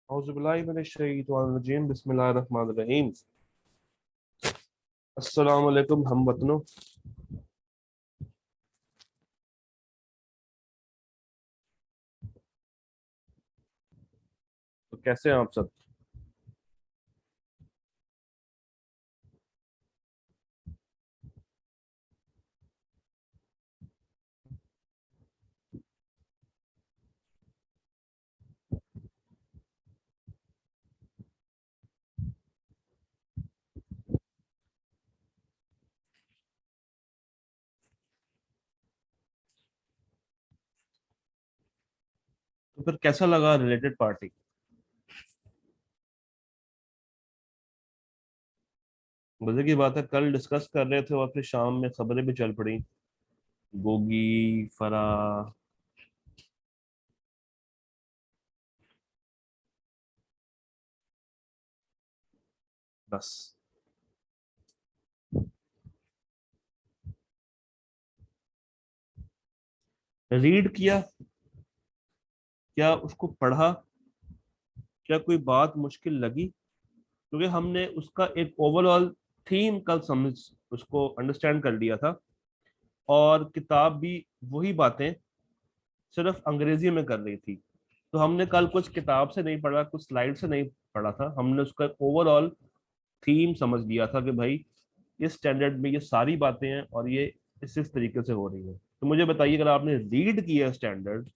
औज़ुबिल्लाहिमिनश्शैतानिर्रजीम बिस्मिल्लाहिर्रहमानिर्रहीम। अस्सलाम वालेकुम हम वतनों। तो कैसे हैं आप सब? तो फिर कैसा लगा रिलेटेड पार्टी? मजे की बात है, कल डिस्कस कर रहे थे और फिर शाम में खबरें भी चल पड़ी। गोगी, फरा। बस रीड किया, क्या उसको पढ़ा, क्या कोई बात मुश्किल लगी? क्योंकि हमने उसका एक ओवरऑल थीम कल समझ उसको अंडरस्टैंड कर लिया था। और किताब भी वही बातें सिर्फ अंग्रेजी में कर रही थी। तो हमने कल कुछ किताब से नहीं पढ़ा, कुछ स्लाइड से नहीं पढ़ा था, हमने उसका ओवरऑल थीम समझ लिया था कि भाई इस स्टैंडर्ड में ये सारी बातें हैं और ये इस तरीके से हो रही है। तो मुझे बताइए, अगर आपने रीड किया स्टैंडर्ड,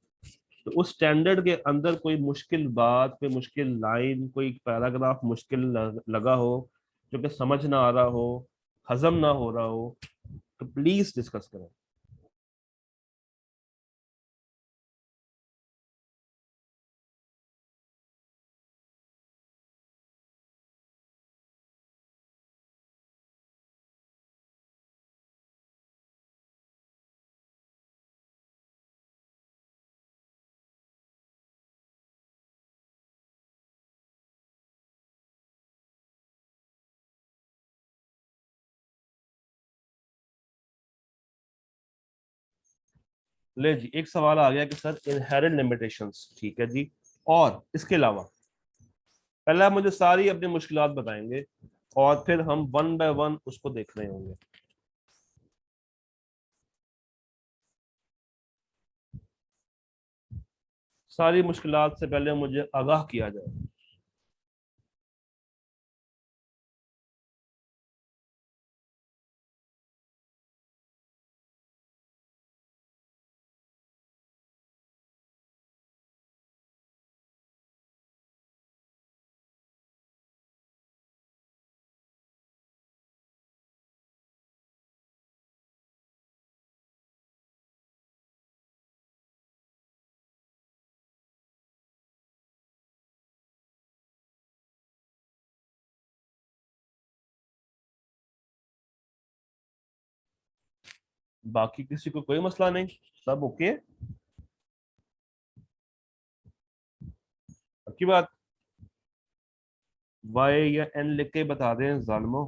तो उस स्टैंडर्ड के अंदर कोई मुश्किल बात, कोई मुश्किल लाइन, कोई पैराग्राफ मुश्किल लगा हो, जो कि समझ ना आ रहा हो, हजम ना हो रहा हो, तो प्लीज डिस्कस करें। ले जी, एक सवाल आ गया कि सर इनहेरेंट लिमिटेशंस, ठीक है जी, और इसके अलावा पहले आप मुझे सारी अपनी मुश्किलात बताएंगे और फिर हम वन बाय वन उसको देख रहे होंगे। सारी मुश्किलात से पहले मुझे आगाह किया जाए। बाकी किसी को कोई मसला नहीं? सब ओके? की बात, वाई या एन लिख के बता दें जालिमो।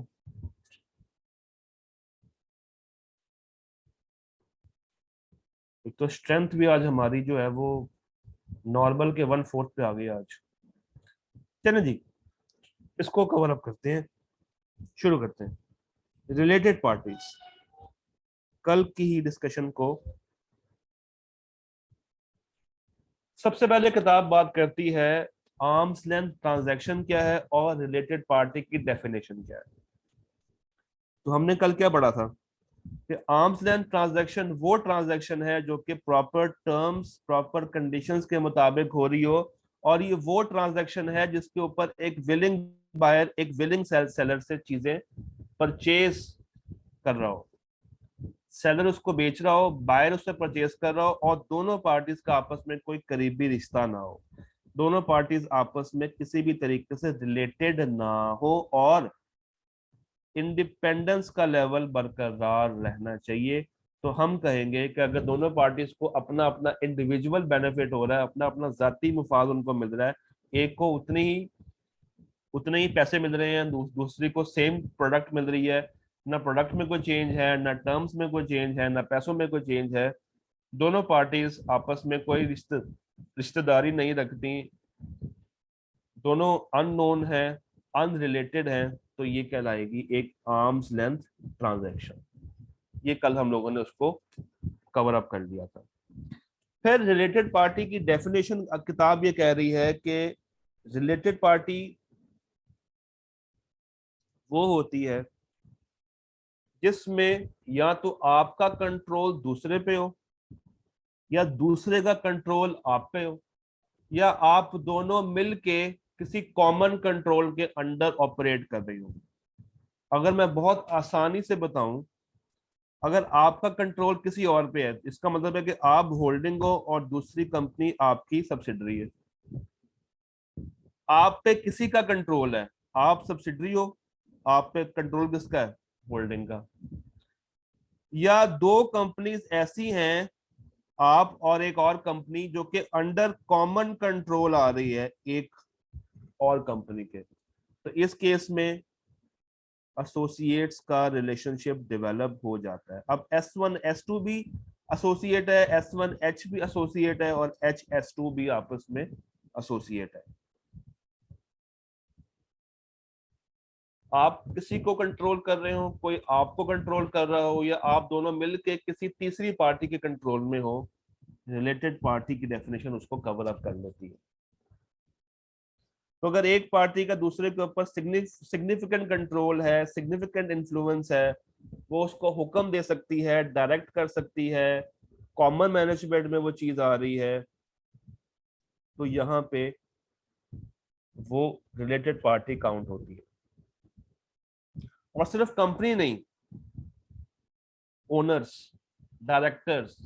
एक तो स्ट्रेंथ भी आज हमारी जो है वो नॉर्मल के 1/4 पे आ गई आज। चलें जी, इसको कवर अप करते हैं, शुरू करते हैं। रिलेटेड पार्टीज, कल की ही डिस्कशन को सबसे पहले किताब बात करती है आर्म्स लेंथ ट्रांजैक्शन क्या है और रिलेटेड पार्टी की डेफिनेशन क्या है। तो हमने कल क्या पढ़ा था कि आर्म्स लेंथ ट्रांजैक्शन वो ट्रांजैक्शन है जो कि प्रॉपर टर्म्स, प्रॉपर कंडीशंस के मुताबिक हो रही हो। और ये वो ट्रांजैक्शन है जिसके ऊपर एक विलिंग बायर एक विलिंग सेलर से चीजें परचेज कर रहा हो, सेलर उसको बेच रहा हो, बायर उससे परचेज कर रहा हो, और दोनों पार्टीज का आपस में कोई करीबी रिश्ता ना हो, दोनों पार्टीज आपस में किसी भी तरीके से रिलेटेड ना हो, और इंडिपेंडेंस का लेवल बरकरार रहना चाहिए। तो हम कहेंगे कि अगर दोनों पार्टीज को अपना अपना इंडिविजुअल बेनिफिट हो रहा है, अपना अपना जाती मुफाद उनको मिल रहा है, एक को उतने ही पैसे मिल रहे हैं, दूसरी को सेम प्रोडक्ट मिल रही है, ना प्रोडक्ट में कोई चेंज है, ना टर्म्स में कोई चेंज है, ना पैसों में कोई चेंज है, दोनों पार्टीज आपस में कोई रिश्तेदारी नहीं रखती, दोनों अननोन है, अनरिलेटेड है, तो ये कहलाएगी एक आर्म्स लेंथ ट्रांजैक्शन। ये कल हम लोगों ने उसको कवर अप कर लिया था। फिर रिलेटेड पार्टी की डेफिनेशन किताब ये कह रही है कि रिलेटेड पार्टी वो होती है जिसमें या तो आपका कंट्रोल दूसरे पे हो, या दूसरे का कंट्रोल आप पे हो, या आप दोनों मिलके किसी कॉमन कंट्रोल के अंडर ऑपरेट कर रही हो। अगर मैं बहुत आसानी से बताऊं, अगर आपका कंट्रोल किसी और पे है, इसका मतलब है कि आप होल्डिंग हो और दूसरी कंपनी आपकी सब्सिडरी है। आप पे किसी का कंट्रोल है, आप सब्सिडरी हो, आप पे कंट्रोल किसका है? होल्डिंग का। या दो कंपनीज ऐसी हैं, आप और एक और कंपनी, जो कि अंडर कॉमन कंट्रोल आ रही है एक और कंपनी के, तो इस केस में एसोसिएट्स का रिलेशनशिप डेवलप हो जाता है। अब S1 S2 भी एसोसिएट है, S1H भी एसोसिएट है, और HS2 भी आपस में एसोसिएट है। आप किसी को कंट्रोल कर रहे हो, कोई आपको कंट्रोल कर रहा हो, या आप दोनों मिलके किसी तीसरी पार्टी के कंट्रोल में हो, रिलेटेड पार्टी की डेफिनेशन उसको कवर अप कर लेती है। तो अगर एक पार्टी का दूसरे के ऊपर सिग्निफिकेंट कंट्रोल है, सिग्निफिकेंट इन्फ्लुएंस है, वो उसको हुक्म दे सकती है, डायरेक्ट कर सकती है, कॉमन मैनेजमेंट में वो चीज आ रही है, तो यहाँ पे वो रिलेटेड पार्टी काउंट होती है। और सिर्फ कंपनी नहीं, ओनर्स, डायरेक्टर्स,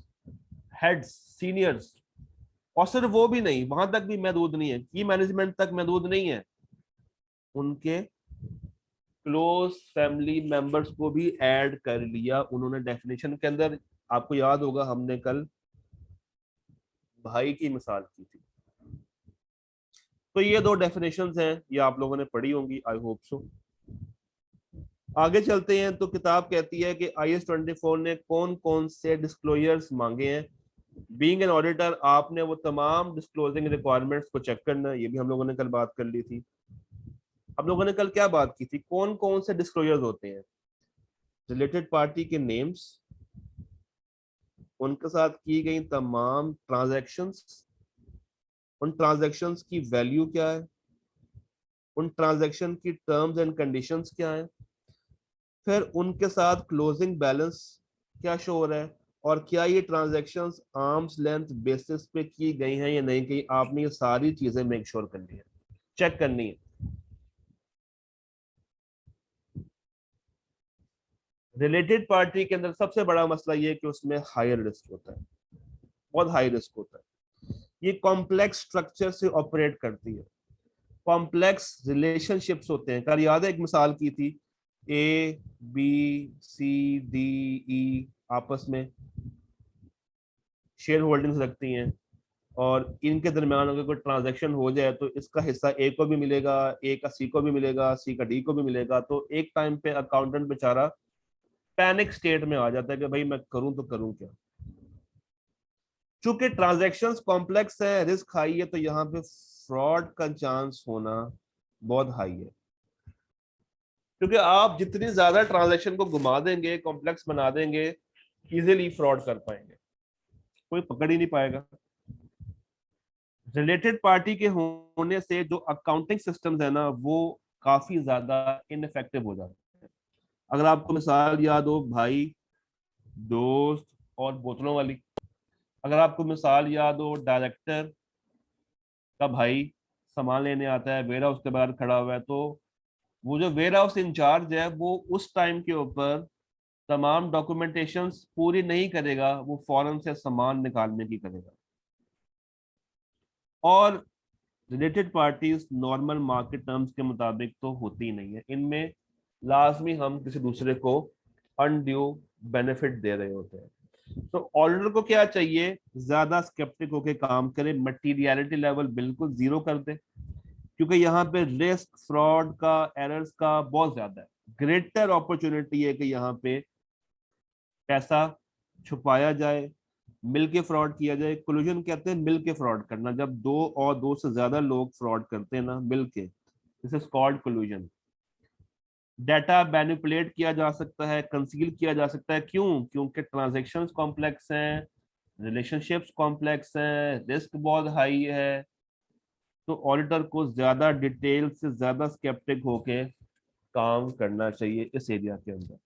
हेड्स, सीनियर्स, और सिर्फ वो भी नहीं, वहां तक भी महदूद नहीं है, की मैनेजमेंट तक महदूद नहीं है, उनके क्लोज फैमिली मेंबर्स को भी ऐड कर लिया उन्होंने डेफिनेशन के अंदर। आपको याद होगा हमने कल भाई की मिसाल की थी। तो ये दो डेफिनेशंस हैं, ये आप लोगों ने पढ़ी होंगी, आई होप सो। आगे चलते हैं, तो किताब कहती है कि IS-24 ने कौन कौन से डिस्क्लोजर्स मांगे हैं। बीइंग एन ऑडिटर, आपने वो तमाम डिस्क्लोजिंग रिक्वायरमेंट्स को चेक करना है, ये भी हम लोगों ने कल बात कर ली थी। हम लोगों ने कल क्या बात की थी, कौन कौन से डिस्क्लोजर्स होते हैं? रिलेटेड पार्टी के नेम्स, उनके साथ की गई तमाम ट्रांजैक्शंस, उन ट्रांजैक्शंस की वैल्यू क्या है, उन ट्रांजैक्शन की टर्म्स एंड कंडीशंस क्या है, फिर उनके साथ क्लोजिंग बैलेंस क्या शो हो रहा है, और क्या ये ट्रांजैक्शंस आर्म्स लेंथ बेसिस पे की गई हैं या नहीं की। आपने ये सारी चीजें मेक श्योर करनी है, चेक करनी है। रिलेटेड पार्टी के अंदर सबसे बड़ा मसला ये है कि उसमें हायर रिस्क होता है, बहुत हाई रिस्क होता है। ये कॉम्प्लेक्स स्ट्रक्चर से ऑपरेट करती है, कॉम्प्लेक्स रिलेशनशिप्स होते हैं। कल याद है एक मिसाल की थी, ABCDE आपस में शेयर होल्डिंग्स रखती हैं, और इनके दरमियान अगर कोई ट्रांजैक्शन हो जाए तो इसका हिस्सा ए को भी मिलेगा, ए का सी को भी मिलेगा, सी का डी को भी मिलेगा। तो एक टाइम पे अकाउंटेंट बेचारा पैनिक स्टेट में आ जाता है कि भाई मैं करूं तो करूं क्या। चूंकि ट्रांजैक्शंस कॉम्प्लेक्स है, रिस्क हाई है, तो यहाँ पे फ्रॉड का चांस होना बहुत हाई है। क्योंकि आप जितनी ज्यादा ट्रांजैक्शन को घुमा देंगे, कॉम्प्लेक्स बना देंगे, इजीली फ्रॉड कर पाएंगे, कोई पकड़ ही नहीं पाएगा। रिलेटेड पार्टी के होने से जो अकाउंटिंग सिस्टम्स है ना, वो काफी ज्यादा इनफेक्टिव हो जाते हैं। अगर आपको मिसाल याद हो, भाई, दोस्त और बोतलों वाली, अगर आपको मिसाल याद हो, डायरेक्टर का भाई सामान लेने आता है, वेयर हाउस के बाहर खड़ा हुआ है, तो वो जो वेयर हाउस इंचार्ज है, वो उस टाइम के ऊपर तमाम डॉक्यूमेंटेशंस पूरी नहीं करेगा, वो फौरन से सामान निकालने की करेगा। और related parties normal market terms के मुताबिक तो होती नहीं है, इनमें लाजमी हम किसी दूसरे को अनड्यू बेनिफिट दे रहे होते हैं। तो ऑडिटर को क्या चाहिए, ज्यादा स्केप्टिक होकर काम करे, मटीरियलिटी लेवल बिल्कुल जीरो कर दे, क्योंकि यहाँ पे रिस्क, फ्रॉड का, एरर्स का बहुत ज्यादा है। ग्रेटर अपॉर्चुनिटी है कि यहाँ पे पैसा छुपाया जाए, मिल के फ्रॉड किया जाए। कोलिजन कहते हैं मिल के फ्रॉड करना, जब दो और दो से ज्यादा लोग फ्रॉड करते हैं ना मिल के, this is called collision. Data manipulate किया जा सकता है, कंसील किया जा सकता है, क्यों? क्योंकि ट्रांजैक्शंस कॉम्प्लेक्स हैं, रिलेशनशिप्स कॉम्प्लेक्स हैं, रिस्क बहुत हाई है। तो ऑडिटर को ज्यादा डिटेल से ज्यादा स्केप्टिक होके काम करना चाहिए इस एरिया के अंदर।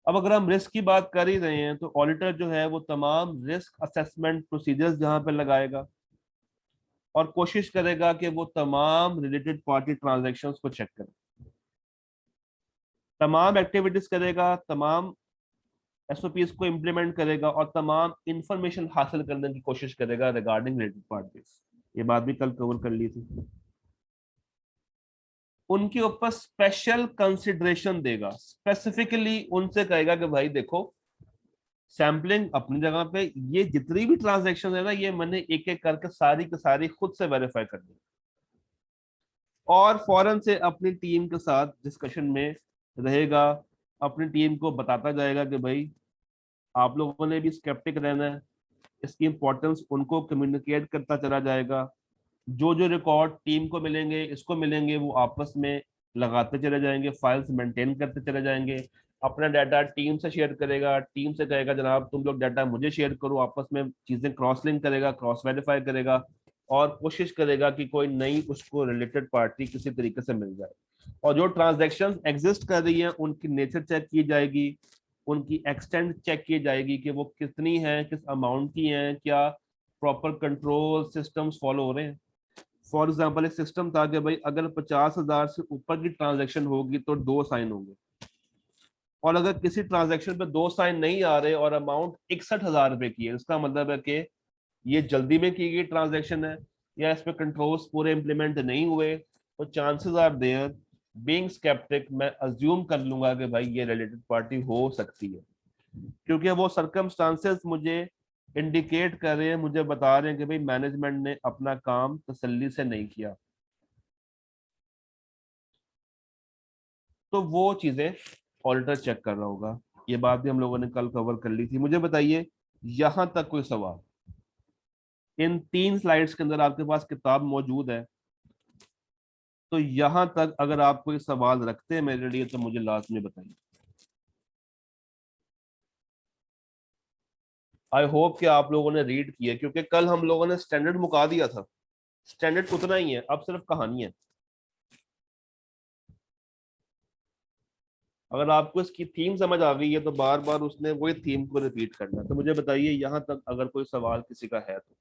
अब अगर हम रिस्क की बात कर ही रहे हैं तो ऑडिटर जो है वो तमाम रिस्क असेसमेंट प्रोसीजर्स जहां पे लगाएगा और कोशिश करेगा कि वो तमाम रिलेटेड पार्टी ट्रांजैक्शंस को चेक करे, तमाम एक्टिविटीज करेगा, तमाम एसओपीज को इम्प्लीमेंट करेगा और तमाम इंफॉर्मेशन हासिल करने की कोशिश करेगा रिगार्डिंग रिलेटेड पार्टीज। ये बात भी कल कवर कर ली थी। उनके ऊपर स्पेशल कंसिडरेशन देगा, स्पेसिफिकली उनसे कहेगा कि भाई देखो, सैम्पलिंग अपनी जगह पे, ये जितनी भी ट्रांजैक्शन है ना ये मैंने एक एक करके सारी की सारी खुद से वेरीफाई कर ली, और फौरन से अपनी टीम के साथ डिस्कशन में रहेगा, अपनी टीम को बताता जाएगा कि भाई आप लोगों ने भी स्केप्टिक रहना है, इसकी इंपॉर्टेंस उनको कम्युनिकेट करता चला जाएगा। जो जो रिकॉर्ड टीम को मिलेंगे, इसको मिलेंगे, वो आपस में लगाते चले जाएंगे, फाइल्स मेंटेन करते चले जाएंगे। अपना डाटा टीम से शेयर करेगा, टीम से कहेगा जनाब तुम लोग डाटा मुझे शेयर करो, आपस में चीजें क्रॉस लिंक करेगा, क्रॉस वेरीफाई करेगा और कोशिश करेगा कि कोई नई उसको रिलेटेड पार्टी किसी तरीके से मिल जाए। और जो ट्रांजैक्शन एग्जिस्ट कर रही है उनकी नेचर चेक की जाएगी, उनकी एक्सटेंट चेक की जाएगी कि वो कितनी है, किस अमाउंट की है, क्या प्रॉपर कंट्रोल सिस्टम्स फॉलो हो रहे हैं। फॉर एग्जाम्पल एक सिस्टम था कि भाई अगर 50,000 से ऊपर की ट्रांजैक्शन होगी तो 2 साइन होंगे, और अगर किसी ट्रांजैक्शन पे 2 साइन नहीं आ रहे और अमाउंट 61,000 रुपए की है, इसका मतलब है कि ये जल्दी में की गई ट्रांजैक्शन है या इस पे कंट्रोल्स पूरे इंप्लीमेंट नहीं हुए। तो chances are there, being sceptic, मैं अज्यूम कर लूंगा कि भाई ये रिलेटेड पार्टी हो सकती है, क्योंकि वो सरकमस्टांसेस मुझे इंडिकेट कर रहे हैं, मुझे बता रहे हैं कि भाई मैनेजमेंट ने अपना काम तसल्ली से नहीं किया। तो वो चीजें ऑडिटर चेक कर रहा होगा। ये बात भी हम लोगों ने कल कवर कर ली थी। मुझे बताइए, यहां तक कोई सवाल? इन 3 स्लाइड्स के अंदर आपके पास किताब मौजूद है, तो यहां तक अगर आप कोई सवाल रखते हैं मेरे लिए तो मुझे लास्ट में बताइए। आई होप कि आप लोगों ने रीड किया, क्योंकि कल हम लोगों ने स्टैंडर्ड मुका दिया था, स्टैंडर्ड उतना ही है, अब सिर्फ कहानी है। अगर आपको इसकी थीम समझ आ गई है तो बार बार उसने वही थीम को रिपीट करना है। तो मुझे बताइए यहां तक अगर कोई सवाल किसी का है तो।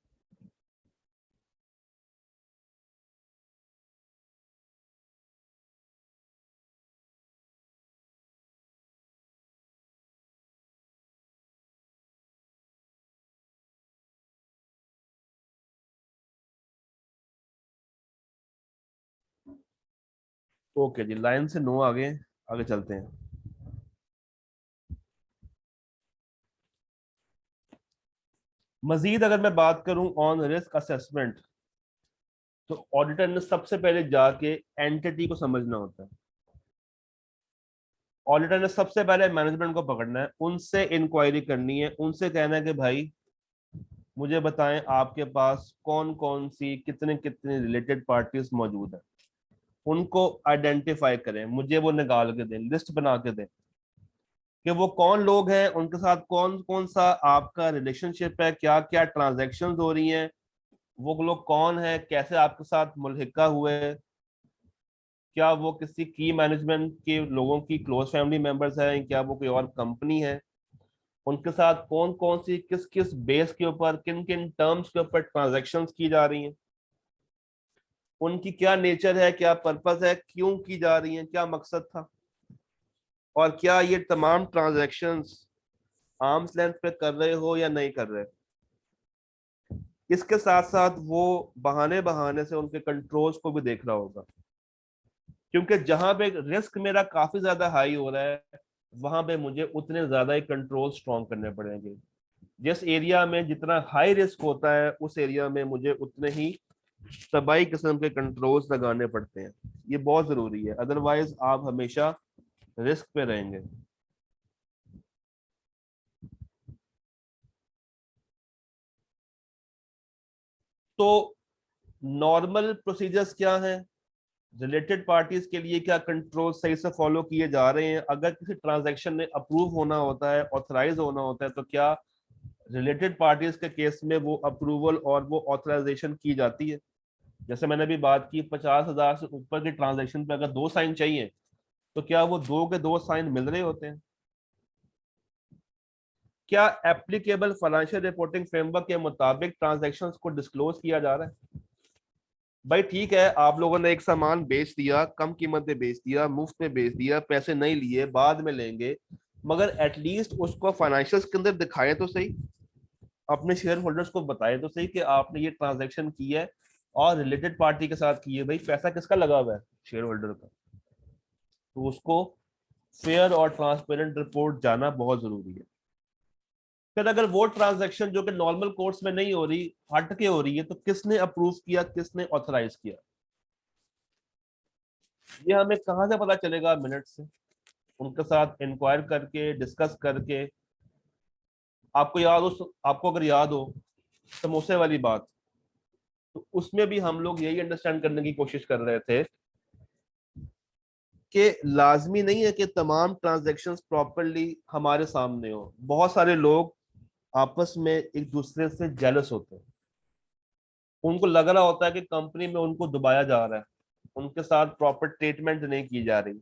ओके जी, लाइन से नो, आगे आगे चलते हैं। मजीद अगर मैं बात करूं ऑन रिस्क असेसमेंट, तो ऑडिटर ने सबसे पहले जाके एंटिटी को समझना होता है। ऑडिटर ने सबसे पहले मैनेजमेंट को पकड़ना है, उनसे इंक्वायरी करनी है, उनसे कहना है कि भाई मुझे बताएं आपके पास कौन कौन सी कितने कितने रिलेटेड पार्टीज मौजूद है, उनको आइडेंटिफाई करें, मुझे वो निकाल के दें, लिस्ट बना के दें कि वो कौन लोग हैं, उनके साथ कौन कौन सा आपका रिलेशनशिप है, क्या क्या ट्रांजैक्शंस हो रही हैं, वो लोग कौन है, कैसे आपके साथ मुल्हिका हुए, क्या वो किसी की मैनेजमेंट के लोगों की क्लोज फैमिली मेंबर्स हैं, क्या वो कोई और कंपनी है, उनके साथ कौन कौन सी किस किस बेस के ऊपर किन किन टर्म्स के ऊपर ट्रांजैक्शंस की जा रही हैं, उनकी क्या नेचर है, क्या पर्पस है, क्यों की जा रही हैं, क्या मकसद था, और क्या ये तमाम ट्रांजैक्शंस आर्म्स लेंथ पे कर रहे हो या नहीं कर रहे। इसके साथ साथ वो बहाने बहाने से उनके कंट्रोल्स को भी देख रहा होगा, क्योंकि जहां पे रिस्क मेरा काफी ज्यादा हाई हो रहा है वहां पे मुझे उतने ज्यादा ही कंट्रोल स्ट्रॉन्ग करने पड़ेंगे। जिस एरिया में जितना हाई रिस्क होता है उस एरिया में मुझे उतने ही तबाही किस्म के कंट्रोल्स लगाने पड़ते हैं। ये बहुत जरूरी है, अदरवाइज आप हमेशा रिस्क पे रहेंगे। तो नॉर्मल प्रोसीजर्स क्या हैं, रिलेटेड पार्टीज के लिए क्या कंट्रोल सही से फॉलो किए जा रहे हैं, अगर किसी ट्रांजैक्शन में अप्रूव होना होता है, ऑथराइज होना होता है, तो क्या रिलेटेड पार्टीज के केस में वो अप्रूवल और वो ऑथराइजेशन की जाती है। जैसे मैंने अभी बात की 50,000 से ऊपर के ट्रांजैक्शन पे अगर 2 साइन चाहिए, तो क्या वो 2 के 2 साइन मिल रहे होते हैं। क्या एप्लीकेबल फाइनेंशियल रिपोर्टिंग फ्रेमवर्क के मुताबिक ट्रांजैक्शंस को डिस्क्लोज किया जा रहा है। भाई ठीक है, आप लोगों ने एक सामान बेच दिया, कम कीमत पे बेच दिया, मुफ्त में बेच दिया, पैसे नहीं लिए, बाद में लेंगे, मगर एटलीस्ट उसको फाइनेंशियल्स के अंदर दिखाएं तो सही, अपने शेयर होल्डर्स को बताएं तो सही कि आपने ये ट्रांजैक्शन की है और रिलेटेड पार्टी के साथ की है। भाई पैसा किसका लगा हुआ है, शेयर होल्डर का। तो उसको फेयर और ट्रांसपेरेंट रिपोर्ट जाना बहुत जरूरी है। फिर अगर वो ट्रांजैक्शन जो कि नॉर्मल कोर्स में नहीं हो रही, हट के हो रही है, तो किसने अप्रूव किया, किसने ऑथराइज किया, ये हमें कहाँ से पता चलेगा, मिनट से उनके साथ इंक्वायर करके, डिस्कस करके। आपको अगर याद हो समोसे वाली बात, तो उसमें भी हम लोग यही अंडरस्टैंड करने की कोशिश कर रहे थे कि लाजमी नहीं है कि तमाम ट्रांजैक्शंस प्रॉपरली हमारे सामने हो। बहुत सारे लोग आपस में एक दूसरे से जेलस होते हैं, उनको लग रहा होता है कि कंपनी में उनको दबाया जा रहा है, उनके साथ प्रॉपर ट्रीटमेंट नहीं की जा रही,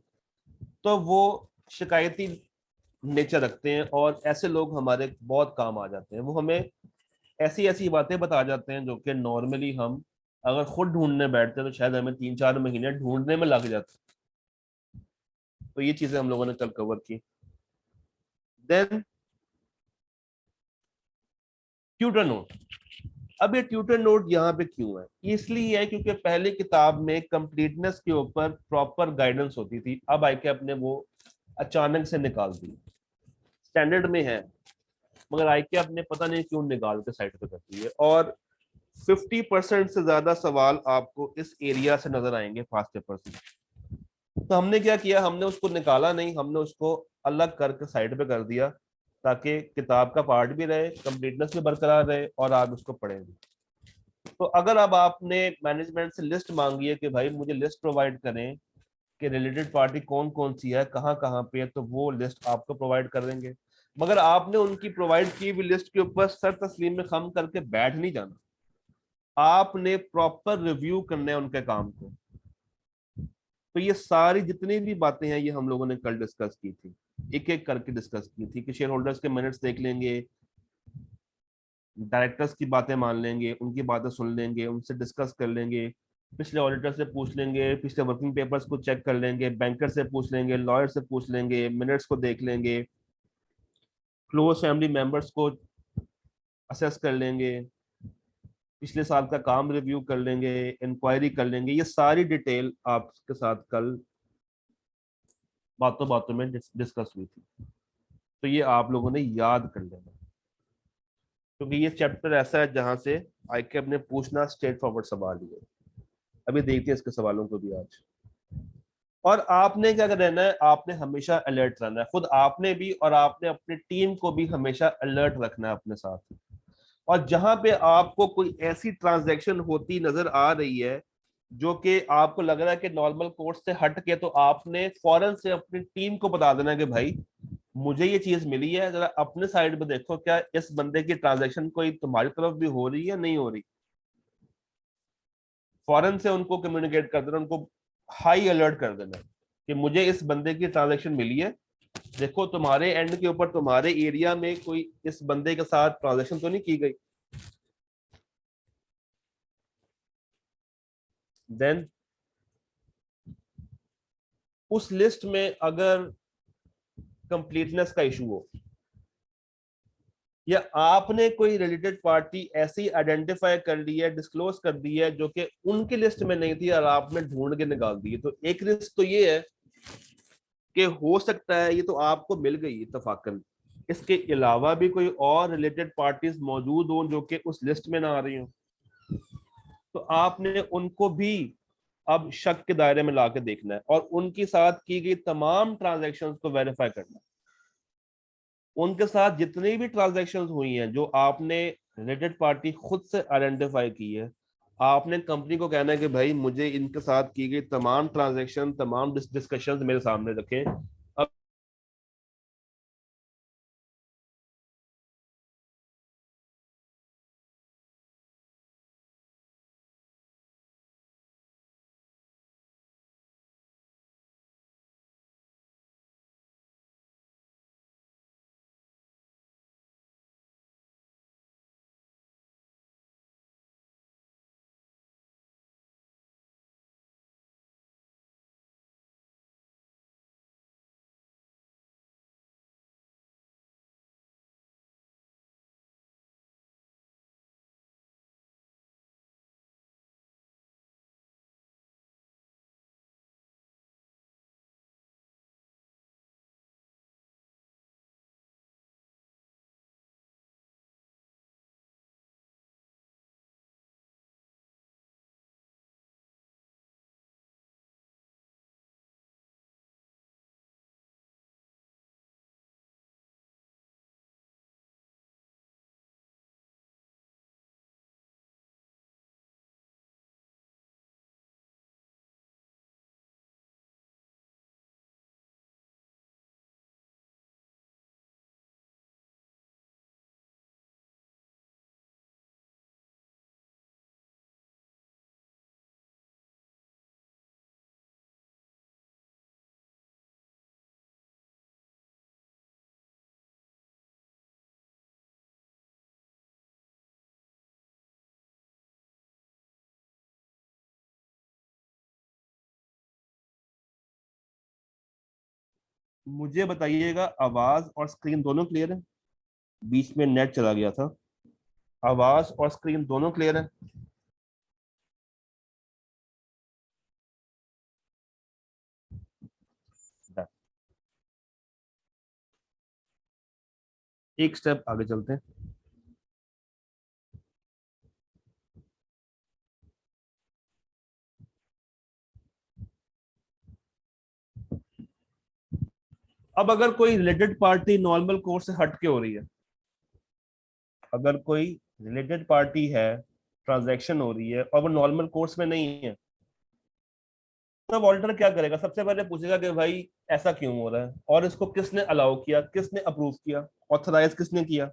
तो वो शिकायती नेचर रखते हैं, और ऐसे लोग हमारे बहुत काम आ जाते हैं। वो हमें ऐसी ऐसी बातें बता जाते हैं जो कि नॉर्मली हम अगर खुद ढूंढने बैठते हैं तो शायद हमें 3-4 महीने ढूंढने में लग जाते हैं। तो ये चीजें हम लोगों ने कल कवर की। Then tutor note. अब ये ट्यूटर नोट यहाँ पे क्यों है, इसलिए है क्योंकि पहले किताब में कंप्लीटनेस के ऊपर प्रॉपर गाइडेंस होती थी, अब आई के अपने वो अचानक से निकाल दी। स्टैंडर्ड में है, मगर आई के अपने पता नहीं क्यों निकाल के साइड पे करती है। और 50% से ज्यादा सवाल आपको इस एरिया से नजर आएंगे फास्ट पेपर से। तो हमने क्या किया, हमने उसको निकाला नहीं, हमने उसको अलग करके साइड पे कर दिया, ताकि किताब का पार्ट भी रहे, कंप्लीटनेस भी बरकरार रहे, और आप उसको पढ़ें भी। तो अगर अब आपने मैनेजमेंट से लिस्ट मांगी है कि भाई मुझे लिस्ट प्रोवाइड करें कि रिलेटेड पार्टी कौन कौन सी है, कहाँ कहाँ पे है, तो वो लिस्ट आपको प्रोवाइड कर देंगे। मगर आपने उनकी प्रोवाइड की हुई लिस्ट के ऊपर सर तस्लीम में खम करके बैठ नहीं जाना, आपने प्रॉपर रिव्यू करना है उनके काम को। तो ये सारी जितनी भी बातें हैं, ये हम लोगों ने कल डिस्कस की थी, एक एक करके डिस्कस की थी कि शेयर होल्डर्स के मिनट्स देख लेंगे, डायरेक्टर्स की बातें मान लेंगे, उनकी बातें सुन लेंगे, उनसे डिस्कस कर लेंगे, पिछले ऑडिटर से पूछ लेंगे, पिछले वर्किंग पेपर्स को चेक कर लेंगे, बैंकर से पूछ लेंगे, लॉयर से पूछ लेंगे, मिनट्स को देख लेंगे, क्लोज फैमिली मेंबर्स को असेस कर लेंगे, पिछले साल का काम रिव्यू कर लेंगे, इंक्वायरी कर लेंगे। ये सारी डिटेल आपके साथ कल बातों बातों में डिस्कस हुई थी। तो ये आप लोगों ने याद कर लेना, क्योंकि ये चैप्टर ऐसा है जहां से आई के अपने पूछना स्ट्रेट फॉरवर्ड सवाल ही है। अभी देखते हैं इसके सवालों को भी आज। और आपने क्या रहना है, आपने हमेशा अलर्ट रहना है, खुद आपने भी, और आपने अपनी टीम को भी हमेशा अलर्ट रखना है अपने साथ। और जहां पे आपको कोई ऐसी ट्रांजैक्शन होती नजर आ रही है जो कि आपको लग रहा है कि नॉर्मल कोर्स से हट के, तो आपने फौरन से अपनी टीम को बता देना कि भाई मुझे ये चीज मिली है, जरा अपने साइड में देखो क्या इस बंदे की ट्रांजैक्शन कोई तुम्हारी तरफ भी हो रही है, नहीं हो रही। फौरन से उनको कम्युनिकेट कर देना, उनको हाई अलर्ट कर देना कि मुझे इस बंदे की ट्रांजैक्शन मिली है, देखो तुम्हारे एंड के ऊपर तुम्हारे एरिया में कोई इस बंदे के साथ ट्रांजैक्शन तो नहीं की गई। देन उस लिस्ट में अगर कंप्लीटनेस का इशू हो, या आपने कोई रिलेटेड पार्टी ऐसी आइडेंटिफाई कर ली है, डिस्क्लोज कर दी है, जो कि उनकी लिस्ट में नहीं थी और आपने ढूंढ के निकाल दी है, तो एक रिस्क तो ये है कि हो सकता है ये तो आपको मिल गई इत्तफाकन, इसके अलावा भी कोई और रिलेटेड पार्टीज मौजूद हो जो कि उस लिस्ट में ना आ रही हो, तो आपने उनको भी अब शक के दायरे में लाके देखना है, और उनके साथ की गई तमाम ट्रांजैक्शंस को वेरीफाई करना है। उनके साथ जितनी भी ट्रांजैक्शंस हुई हैं जो आपने रिलेटेड पार्टी खुद से आइडेंटिफाई की है, आपने कंपनी को कहना है कि भाई मुझे इनके साथ की गई तमाम ट्रांजैक्शन, तमाम डिस्कशंस मेरे सामने रखें। अब मुझे बताइएगा, आवाज और स्क्रीन दोनों क्लियर है? बीच में नेट चला गया था। आवाज और स्क्रीन दोनों क्लियर है? एक स्टेप आगे चलते हैं। अब अगर कोई रिलेटेड पार्टी नॉर्मल कोर्स से हट के हो रही है, अगर कोई रिलेटेड पार्टी है, ट्रांजैक्शन हो रही है और वो नॉर्मल कोर्स में नहीं है, तब ऑडिटर क्या करेगा? सबसे पहले पूछेगा कि भाई ऐसा क्यों हो रहा है, और इसको किसने अलाउ किया, किसने अप्रूव किया, ऑथराइज किसने किया।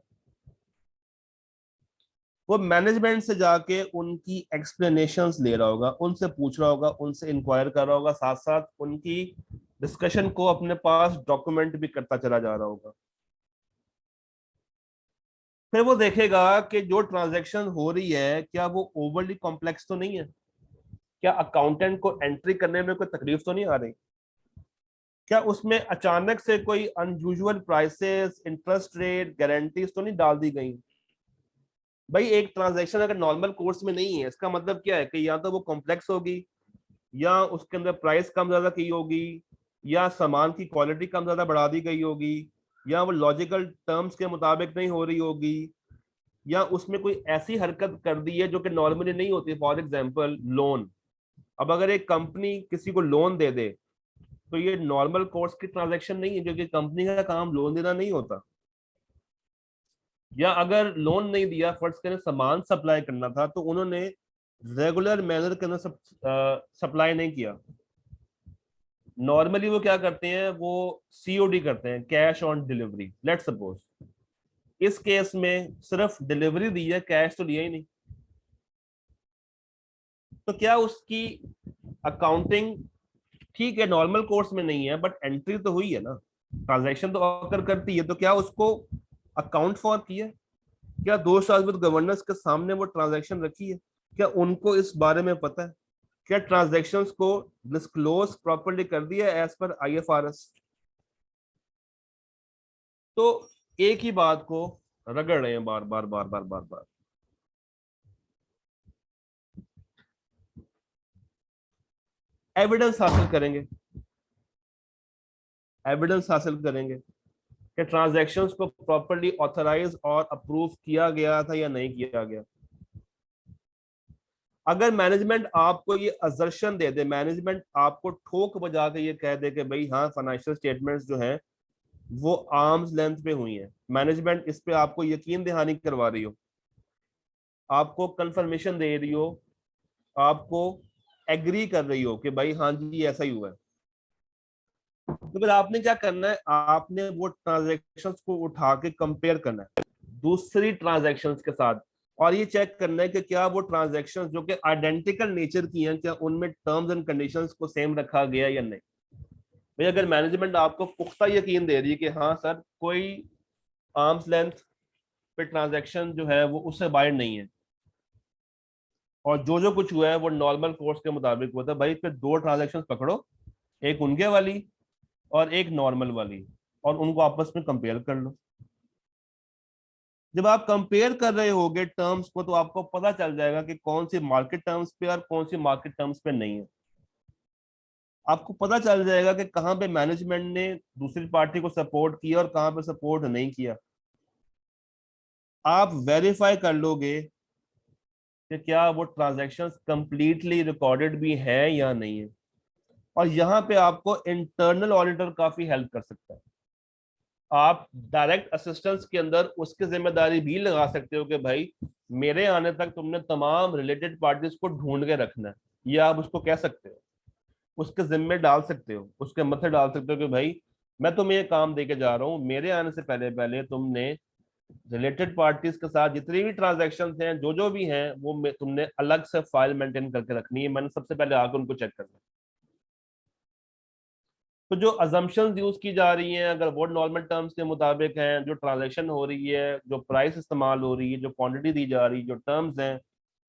वो मैनेजमेंट से जाके उनकी एक्सप्लेनेशंस ले रहा होगा, उनसे पूछ रहा होगा, उनसे इंक्वायर कर रहा होगा, साथ साथ उनकी डिस्कशन को अपने पास डॉक्यूमेंट भी करता चला जा रहा होगा। फिर वो देखेगा कि जो ट्रांजैक्शन हो रही है क्या वो ओवरली कॉम्प्लेक्स तो नहीं है, क्या अकाउंटेंट को एंट्री करने में कोई तकलीफ तो नहीं आ रही, क्या उसमें अचानक से कोई unusual prices, interest rate, guarantees तो नहीं डाल दी गई। भाई एक ट्रांजैक्शन अगर नॉर्मल कोर्स में नहीं है, इसका मतलब क्या है कि या तो वो कॉम्प्लेक्स होगी, या उसके अंदर प्राइस कम ज्यादा की होगी, या सामान की क्वालिटी कम ज्यादा बढ़ा दी गई होगी, या वो लॉजिकल टर्म्स के मुताबिक नहीं हो रही होगी, या उसमें कोई ऐसी हरकत कर दी है जो कि नॉर्मली नहीं होती। For example loan. अब अगर एक कंपनी किसी को लोन दे दे, तो ये नॉर्मल कोर्स की ट्रांजैक्शन नहीं है, क्योंकि कंपनी का काम लोन देना नहीं होता। या अगर लोन नहीं दिया, फर्ज करें सामान सप्लाई करना था, तो उन्होंने रेगुलर मैनर के अंदर सप्लाई नहीं किया। नॉर्मली वो क्या करते हैं, वो सीओडी करते हैं, cash on delivery, let suppose. इस केस में सिर्फ डिलीवरी दी है, कैश तो लिया ही नहीं। तो क्या उसकी अकाउंटिंग ठीक है, नॉर्मल कोर्स में नहीं है, बट एंट्री तो हुई है ना, ट्रांजैक्शन तो ऑकर करती है, तो क्या उसको अकाउंट फॉर किया? क्या दो साल विद गवर्नेंस के सामने वो ट्रांजैक्शन रखी है? क्या उनको इस बारे में पता है? क्या ट्रांजैक्शंस को डिस्क्लोज प्रॉपर्ली कर दिया एज पर आईएफआरएस? तो एक ही बात को रगड़ रहे हैं बार बार बार बार बार बार। एविडेंस हासिल करेंगे, एविडेंस हासिल करेंगे कि ट्रांजैक्शंस को प्रॉपर्ली ऑथराइज और अप्रूव किया गया था या नहीं किया गया। अगर मैनेजमेंट आपको ये असर्शन दे दे, मैनेजमेंट आपको ठोक बजा के ये कह दे कि भाई हाँ, फाइनेंशियल स्टेटमेंट्स जो हैं वो आर्म्स लेंथ पे हुई हैं, मैनेजमेंट इस पे आपको यकीन दहानी करवा रही हो, आपको कंफर्मेशन दे रही हो आपको एग्री कर रही हो कि भाई हाँ जी ऐसा ही हुआ है, तो फिर आपने क्या करना है, आपने वो ट्रांजैक्शंस को उठा के कंपेयर करना है दूसरी ट्रांजैक्शंस के साथ, और ये चेक करना है कि क्या वो ट्रांजैक्शंस जो कि आइडेंटिकल नेचर की हैं, क्या उनमें टर्म्स एंड कंडीशंस को सेम रखा गया या नहीं। भाई अगर मैनेजमेंट आपको पुख्ता यकीन दे रही है कि हाँ सर कोई आर्म्स लेंथ पे ट्रांजैक्शन जो है वो उससे बाहर नहीं है, और जो जो कुछ हुआ है वो नॉर्मल कोर्स के मुताबिक हुआ था, भाई फिर दो ट्रांजैक्शन पकड़ो, एक उनके वाली और एक नॉर्मल वाली, और उनको आपस में कंपेयर कर लो। जब आप कंपेयर कर रहे होगे टर्म्स को, तो आपको पता चल जाएगा कि कौन सी मार्केट टर्म्स पे और कौन सी मार्केट टर्म्स पे नहीं है। आपको पता चल जाएगा कि कहाँ पे मैनेजमेंट ने दूसरी पार्टी को सपोर्ट किया और कहाँ पे सपोर्ट नहीं किया। आप वेरीफाई कर लोगे कि क्या वो ट्रांजैक्शंस कंप्लीटली रिकॉर्डेड भी है या नहीं है। और यहाँ पे आपको इंटरनल ऑडिटर काफी हेल्प कर सकता है। आप डायरेक्ट असिस्टेंस के अंदर उसकी जिम्मेदारी भी लगा सकते हो कि भाई मेरे आने तक तुमने तमाम रिलेटेड पार्टीज को ढूंढ के रखना है, ये आप उसको कह सकते हो, उसके जिम्मे डाल सकते हो, उसके मथे डाल सकते हो कि भाई मैं तुम्हें ये काम दे के जा रहा हूँ, मेरे आने से पहले पहले तुमने रिलेटेड पार्टीज के साथ जितनी भी ट्रांजैक्शंस हैं जो जो भी हैं वो तुमने अलग से फाइल मेंटेन करके रखनी है, मैंने सबसे पहले आकर उनको चेक करना है। तो जो अजम्पशंस यूज की जा रही हैं, अगर वो नॉर्मल टर्म्स के मुताबिक हैं, जो ट्रांजैक्शन हो रही है, जो प्राइस इस्तेमाल हो रही है, जो क्वांटिटी दी जा रही है, जो टर्म्स हैं,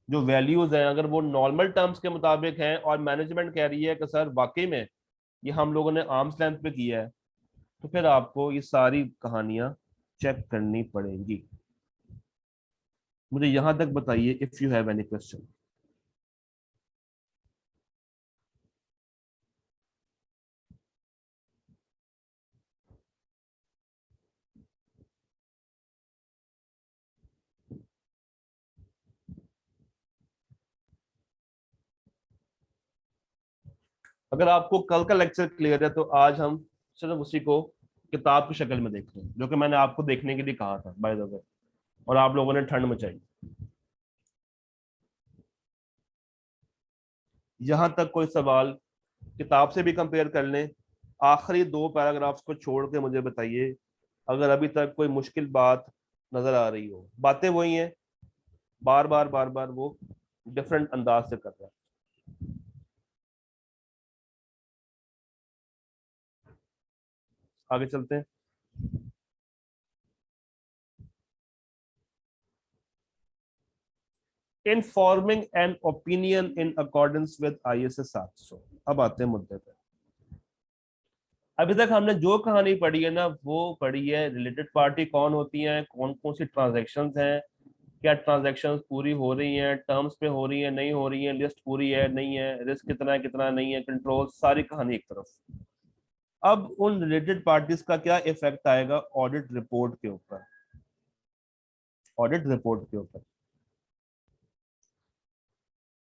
जो वैल्यूज हैं, अगर वो नॉर्मल टर्म्स के मुताबिक हैं और मैनेजमेंट कह रही है कि सर वाकई में ये हम लोगों ने आर्म्स लेंथ पे किया है, तो फिर आपको ये सारी कहानियां चेक करनी पड़ेंगी। मुझे यहां तक बताइए if you have any question. अगर आपको कल का लेक्चर क्लियर है तो आज हम सिर्फ उसी को किताब की शक्ल में देख रहे हैं, जो कि मैंने आपको देखने के लिए कहा था बाय द वे, और आप लोगों ने ठंड मचाई। यहां तक कोई सवाल किताब से भी कंपेयर कर लें, आखिरी दो पैराग्राफ्स को छोड़ के मुझे बताइए अगर अभी तक कोई मुश्किल बात नजर आ रही हो। बातें वही हैं, बार बार वो डिफरेंट अंदाज से कर रहा है। आगे चलते हैं। In forming an opinion in accordance with ISA 700। अब आते हैं मुद्दे पे। अभी तक हमने जो कहानी पढ़ी है ना वो पढ़ी है रिलेटेड पार्टी कौन होती हैं, कौन कौन सी ट्रांजैक्शंस हैं, क्या ट्रांजैक्शंस पूरी हो रही हैं, टर्म्स पे हो रही हैं नहीं हो रही हैं, लिस्ट पूरी है नहीं है, रिस्क कितना है कितना नहीं है, कंट्रोल, सारी कहानी एक तरफ। अब उन रिलेटेड पार्टीज का क्या इफेक्ट आएगा ऑडिट रिपोर्ट के ऊपर। ऑडिट रिपोर्ट के ऊपर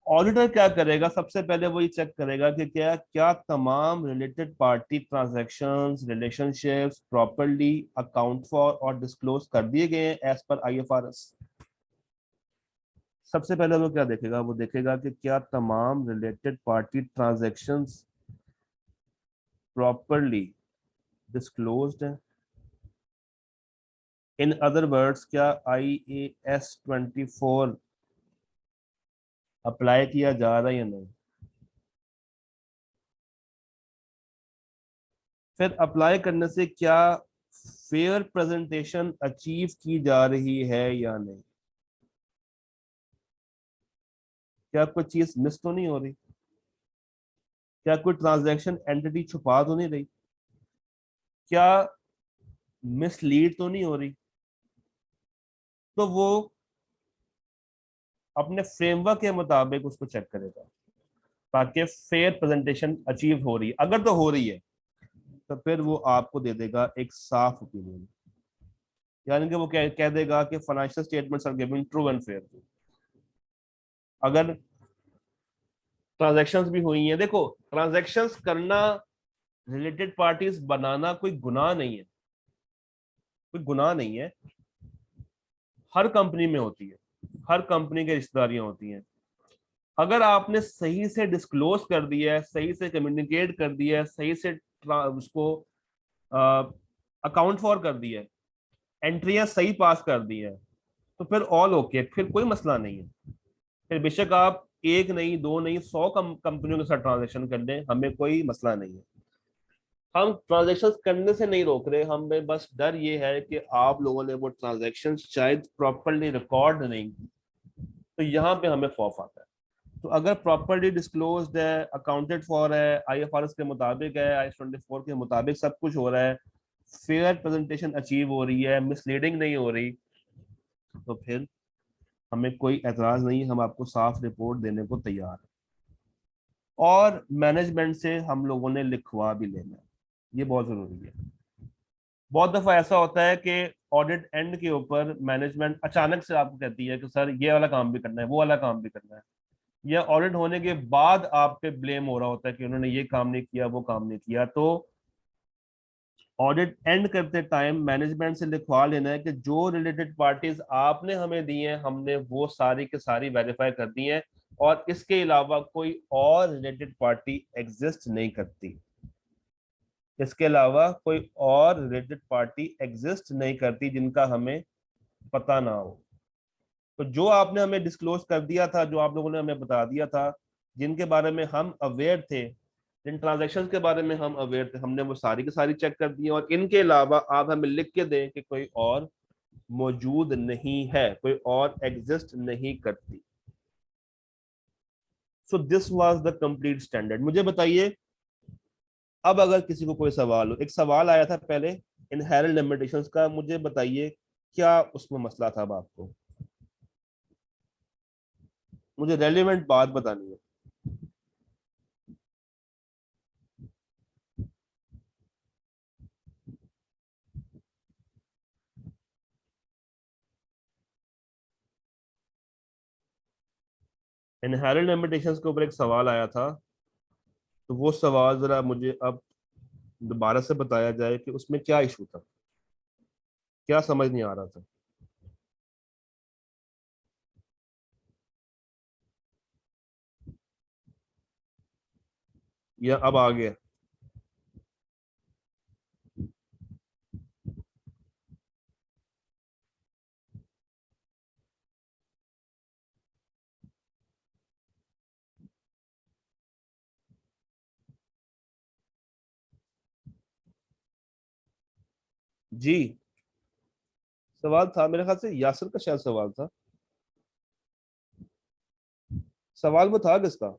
ऑडिटर क्या करेगा, सबसे पहले वो ये चेक करेगा कि क्या क्या तमाम related party transactions relationships properly account for और डिस्क्लोज कर दिए गए हैं एज पर IFRS। सबसे पहले वो क्या देखेगा, वो देखेगा कि क्या तमाम related party transactions properly disclosed है। इन अदर वर्ड्स, क्या IAS 24 अप्लाई किया जा रहा है या नहीं। फिर अप्लाई करने से क्या फेयर प्रेजेंटेशन अचीव की जा रही है या नहीं, क्या कोई चीज मिस तो नहीं हो रही, क्या कोई ट्रांजैक्शन एंटिटी छुपा तो नहीं रही, क्या मिसलीड तो नहीं हो रही। तो वो अपने फ्रेमवर्क के मुताबिक उसको चेक करेगा ताकि फेयर प्रेजेंटेशन अचीव हो रही है। अगर तो हो रही है तो फिर वो आपको दे देगा एक साफ ओपिनियन, यानी कि वो कह देगा कि financial statements are giving true and fair. अगर ट्रांजैक्शंस भी हुई हैं, देखो ट्रांजैक्शंस करना, रिलेटेड पार्टीज बनाना कोई गुनाह नहीं है, कोई गुनाह नहीं है। हर कंपनी में होती है, हर कंपनी की रिश्तेदारियां होती हैं। अगर आपने सही से डिस्क्लोज कर दिया है, सही से कम्युनिकेट कर दिया है, सही से उसको अकाउंट फॉर कर दिया है, एंट्रियां सही पास कर दी है, तो फिर ऑल ओके, फिर कोई मसला नहीं है। फिर बेशक आप एक नहीं, दो नहीं, 100 कंपनियों के साथ ट्रांजेक्शन कर लें, हमें कोई मसला नहीं है। हम ट्रांजेक्शन करने से नहीं रोक रहे, हमें बस डर ये है कि आप लोगों ने वो ट्रांजेक्शन शायद प्रॉपरली रिकॉर्ड नहीं की, तो यहाँ पे हमें खौफ आता है। तो अगर प्रॉपरली डिस्क्लोज्ड है, अकाउंटेड फॉर है, आईएफआरएस के मुताबिक है, IAS 24 के मुताबिक सब कुछ हो रहा है, फेयर प्रेजेंटेशन अचीव हो रही है, मिसलीडिंग नहीं हो रही, तो फिर हमें कोई एतराज नहीं है, हम आपको साफ रिपोर्ट देने को तैयार है। और मैनेजमेंट से हम लोगों ने लिखवा भी लेना है, ये बहुत जरूरी है। बहुत दफा ऐसा होता है कि ऑडिट एंड के ऊपर मैनेजमेंट अचानक से आपको कहती है कि सर ये वाला काम भी करना है, वो वाला काम भी करना है, या ऑडिट होने के बाद आप पे ब्लेम हो रहा होता है कि उन्होंने ये काम नहीं किया, वो काम नहीं किया। तो ऑडिट एंड करते टाइम मैनेजमेंट से लिखवा लेना है कि जो रिलेटेड पार्टीज आपने हमें दी हैं, हमने वो सारी के सारी वेरीफाई कर दी हैं, और इसके अलावा कोई और रिलेटेड पार्टी एग्जिस्ट नहीं करती, इसके अलावा कोई और रिलेटेड पार्टी एग्जिस्ट नहीं करती जिनका हमें पता ना हो। तो जो आपने हमें डिस्क्लोज कर दिया था, जो आप लोगों ने हमें बता दिया था, जिनके बारे में हम अवेयर थे, जिन ट्रांजैक्शंस के बारे में हम अवेयर थे, हमने वो सारी की सारी चेक कर दी, और इनके अलावा आप हमें लिख के दें कि कोई और मौजूद नहीं है, कोई और एग्जिस्ट नहीं करती। So this was the complete standard. मुझे बताइए, अब अगर किसी को कोई सवाल हो, एक सवाल आया था पहले इनहेरेंट लिमिटेशंस का, मुझे बताइए क्या उसमें मसला था। अब आपको मुझे रेलिवेंट बात बतानी है। इनहेरेंट लिमिटेशंस के ऊपर एक सवाल आया था, तो वो सवाल जरा मुझे अब दोबारा से बताया जाए कि उसमें क्या इशू था, क्या समझ नहीं आ रहा था। या अब आ गया? जी, सवाल था मेरे ख्याल से यासिर का, शायद सवाल था। सवाल वो था किसका?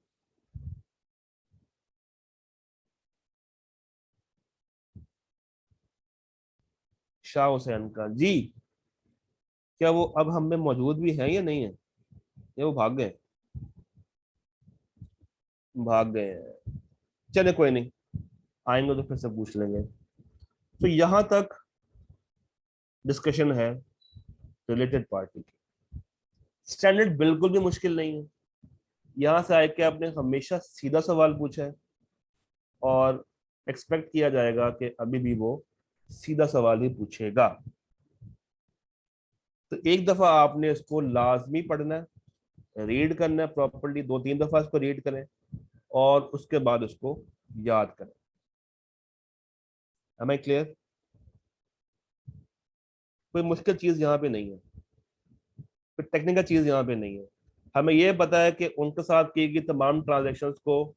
शाह हुसैन का। जी, क्या वो अब हम में मौजूद भी हैं या नहीं है, या वो भाग गए? भाग गए हैं, चले कोई नहीं, आएंगे तो फिर से पूछ लेंगे। तो यहां तक डिस्कशन है रिलेटेड पार्टी की। स्टैंडर्ड बिल्कुल भी मुश्किल नहीं है, यहां से आके आपने हमेशा सीधा सवाल पूछा है, और एक्सपेक्ट किया जाएगा कि अभी भी वो सीधा सवाल ही पूछेगा। तो एक दफा आपने इसको लाजमी पढ़ना है, रीड करना है प्रॉपरली, 2-3 दफा इसको रीड करें, और उसके बाद उसको याद करें। Am I clear? कोई मुश्किल चीज यहाँ पे नहीं है, कोई टेक्निकल चीज यहाँ पे नहीं है। हमें यह पता है कि उनके साथ की गई तमाम ट्रांजेक्शन्स को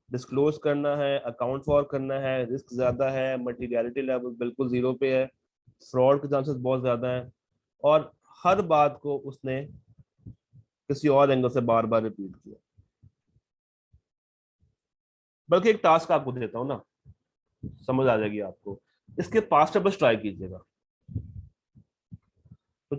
डिस्क्लोज करना है, अकाउंट फॉर करना है, रिस्क ज्यादा है, मटीरियलिटी लेवल बिल्कुल जीरो पे है, फ्रॉड के चांसेस बहुत ज्यादा है, और हर बात को उसने किसी और एंगल से बार बार रिपीट किया। बल्कि एक टास्क आपको देता हूँ ना, समझ आ जाएगी आपको। इसके पास्ट पे बस ट्राई कीजिएगा,